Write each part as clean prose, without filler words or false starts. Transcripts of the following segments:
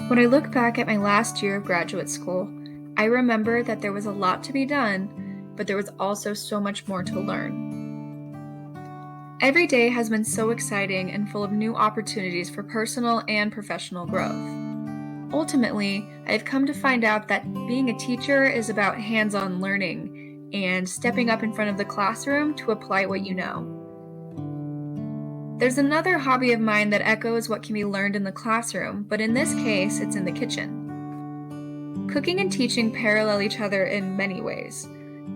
When I look back at my last year of graduate school, I remember that there was a lot to be done, but there was also so much more to learn. Every day has been so exciting and full of new opportunities for personal and professional growth. Ultimately, I've come to find out that being a teacher is about hands-on learning and stepping up in front of the classroom to apply what you know. There's another hobby of mine that echoes what can be learned in the classroom, but in this case, it's in the kitchen. Cooking and teaching parallel each other in many ways.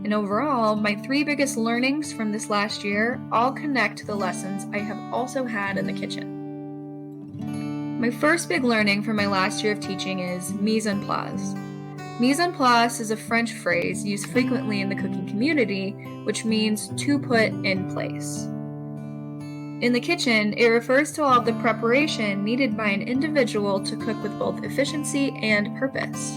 And overall, my 3 biggest learnings from this last year all connect to the lessons I have also had in the kitchen. My first big learning from my last year of teaching is mise en place. Mise en place is a French phrase used frequently in the cooking community, which means to put in place. In the kitchen, it refers to all of the preparation needed by an individual to cook with both efficiency and purpose.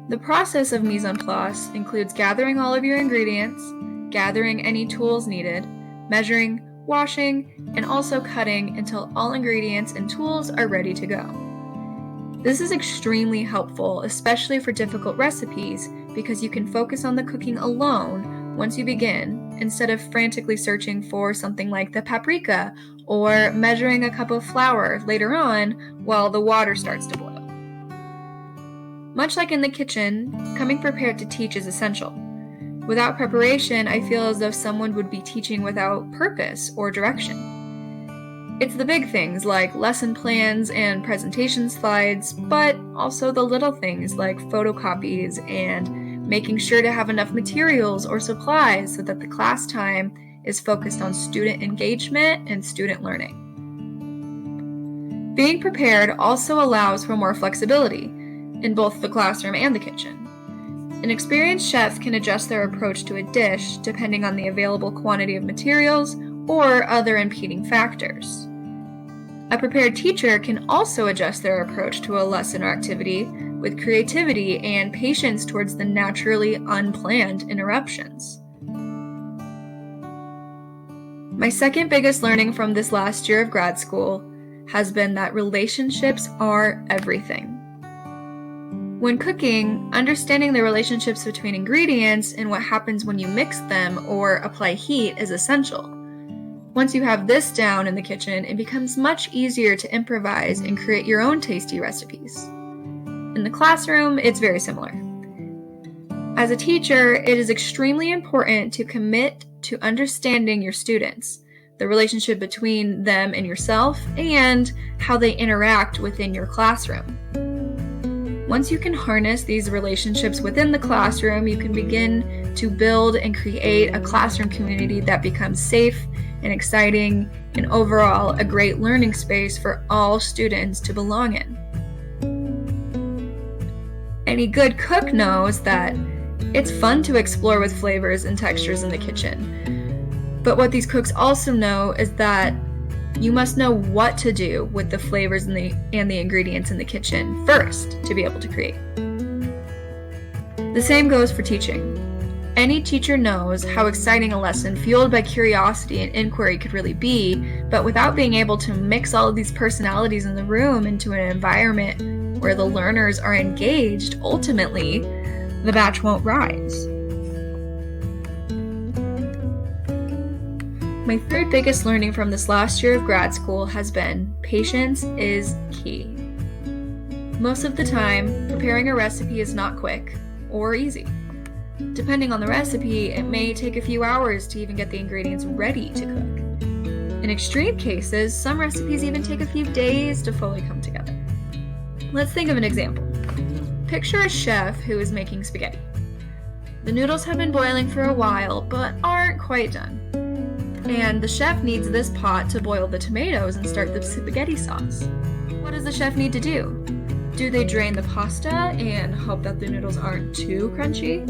The process of mise en place includes gathering all of your ingredients, gathering any tools needed, measuring, washing, and also cutting until all ingredients and tools are ready to go. This is extremely helpful, especially for difficult recipes, because you can focus on the cooking alone once you begin, instead of frantically searching for something like the paprika or measuring a cup of flour later on while the water starts to boil. Much like in the kitchen, coming prepared to teach is essential. Without preparation, I feel as though someone would be teaching without purpose or direction. It's the big things like lesson plans and presentation slides, but also the little things like photocopies and making sure to have enough materials or supplies so that the class time is focused on student engagement and student learning. Being prepared also allows for more flexibility in both the classroom and the kitchen. An experienced chef can adjust their approach to a dish depending on the available quantity of materials or other impeding factors. A prepared teacher can also adjust their approach to a lesson or activity with creativity and patience towards the naturally unplanned interruptions. My second biggest learning from this last year of grad school has been that relationships are everything. When cooking, understanding the relationships between ingredients and what happens when you mix them or apply heat is essential. Once you have this down in the kitchen, it becomes much easier to improvise and create your own tasty recipes. In the classroom, it's very similar. As a teacher, it is extremely important to commit to understanding your students, the relationship between them and yourself, and how they interact within your classroom. Once you can harness these relationships within the classroom, you can begin to build and create a classroom community that becomes safe and exciting and overall a great learning space for all students to belong in. Any good cook knows that it's fun to explore with flavors and textures in the kitchen. But what these cooks also know is that you must know what to do with the flavors and the ingredients in the kitchen first to be able to create. The same goes for teaching. Any teacher knows how exciting a lesson fueled by curiosity and inquiry could really be, but without being able to mix all of these personalities in the room into an environment where the learners are engaged, ultimately, the batch won't rise. My third biggest learning from this last year of grad school has been patience is key. Most of the time, preparing a recipe is not quick or easy. Depending on the recipe, it may take a few hours to even get the ingredients ready to cook. In extreme cases, some recipes even take a few days to fully come together. Let's think of an example. Picture a chef who is making spaghetti. The noodles have been boiling for a while, but aren't quite done. And the chef needs this pot to boil the tomatoes and start the spaghetti sauce. What does the chef need to do? Do they drain the pasta and hope that the noodles aren't too crunchy?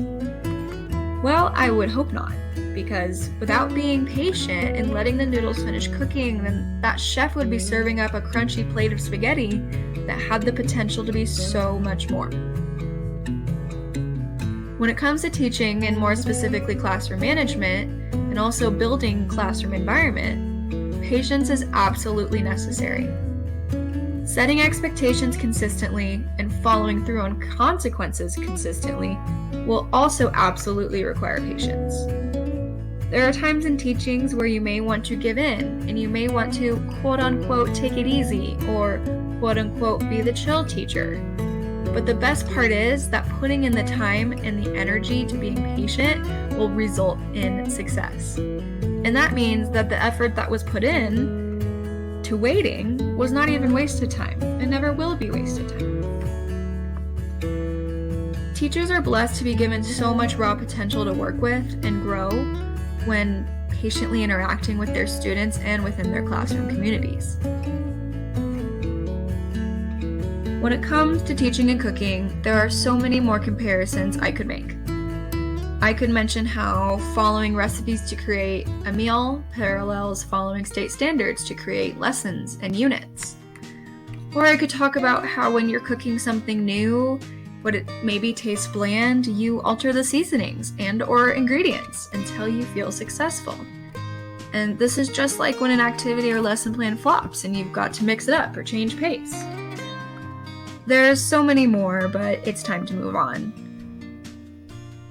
Well, I would hope not, because without being patient and letting the noodles finish cooking, then that chef would be serving up a crunchy plate of spaghetti that had the potential to be so much more. When it comes to teaching, and more specifically classroom management, and also building classroom environment, patience is absolutely necessary. Setting expectations consistently and following through on consequences consistently will also absolutely require patience. There are times in teachings where you may want to give in and you may want to quote-unquote take it easy or quote-unquote be the chill teacher. But the best part is that putting in the time and the energy to being patient will result in success. And that means that the effort that was put in to waiting was not even wasted time. It never will be wasted time. Teachers are blessed to be given so much raw potential to work with and grow when patiently interacting with their students and within their classroom communities. When it comes to teaching and cooking, there are so many more comparisons I could make. I could mention how following recipes to create a meal parallels following state standards to create lessons and units. Or I could talk about how when you're cooking something new, but it maybe tastes bland, you alter the seasonings and or ingredients until you feel successful. And this is just like when an activity or lesson plan flops and you've got to mix it up or change pace. There's so many more, but it's time to move on.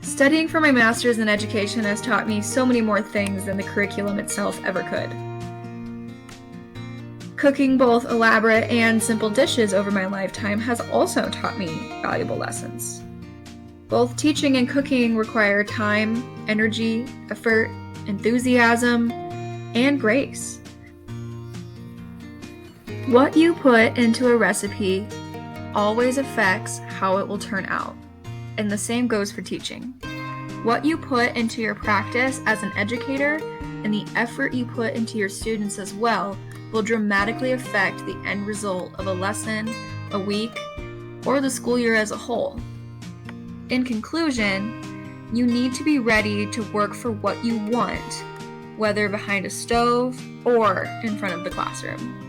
Studying for my master's in education has taught me so many more things than the curriculum itself ever could. Cooking both elaborate and simple dishes over my lifetime has also taught me valuable lessons. Both teaching and cooking require time, energy, effort, enthusiasm, and grace. What you put into a recipe always affects how it will turn out, and the same goes for teaching. What you put into your practice as an educator and the effort you put into your students as well will dramatically affect the end result of a lesson, a week, or the school year as a whole. In conclusion, you need to be ready to work for what you want, whether behind a stove or in front of the classroom.